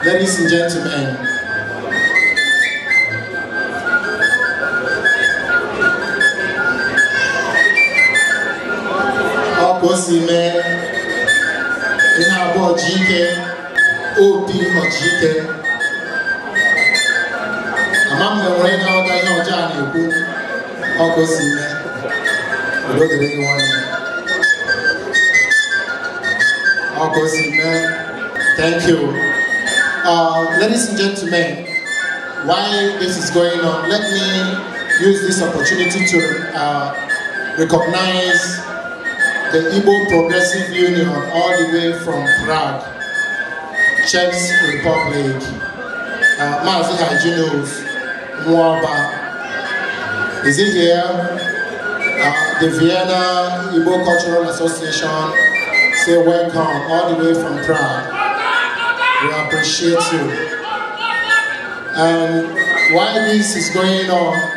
Ladies and gentlemen, Okosime ina bo jike obi ojike amamne wore na oda ihe oja na ekwu Okosime ododere iwani Okosime. Thank you. Ladies and gentlemen, while this is going on, let me use this opportunity to recognize the Igbo Progressive Union all the way from Prague, Czech Republic, Mazi Hajinus, Mwaba. Is it here? The Vienna Igbo Cultural Association, say welcome all the way from Prague. We appreciate you. And while this is going on,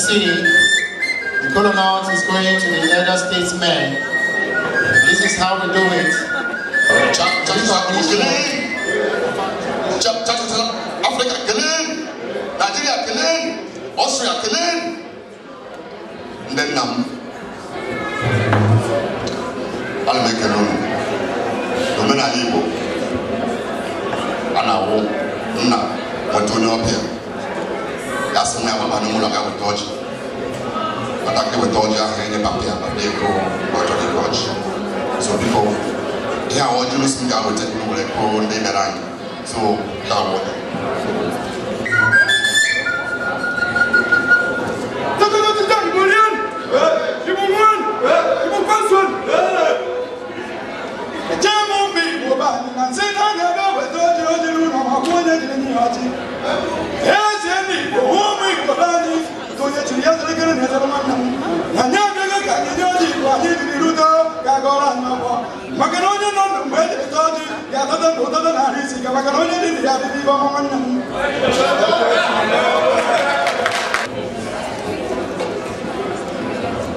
the Colonel is going to the United States men. This is how we do it. Africa clean, Nigeria clean, Austria clean. And then I'll make a room. The men are Igbo. And I won't want to know up here. That's when I'm a man who will touch. But I can't touch any paper, but they go to the watch. So people, here I want you to speak out with it, people will go in the line. So that would.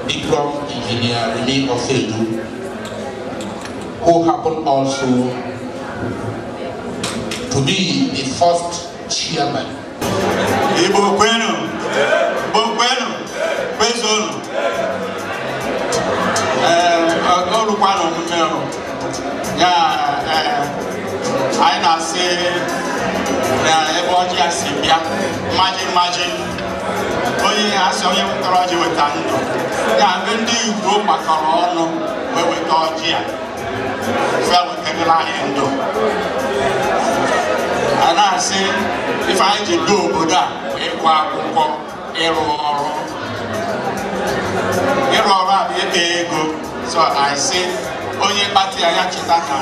Diplom engineer Rene Ofedu, who happened also to be the first chairman. Ibo Kwenu, Kwezonu, Olukwano Mumero, I say, everybody has imagine. Onye asị onye mkpọrọ ọjị weta ndụ ya mgbe ndị Igbo gbakọrọ ọnụ wee weta ọjị ya fee wetagara anyị ndụ a na-asị ife anyị ji do obodo a ịgụ akwụkwọ ịrụ ọrụ a bụ ego so I say onye kpati anya cheta ka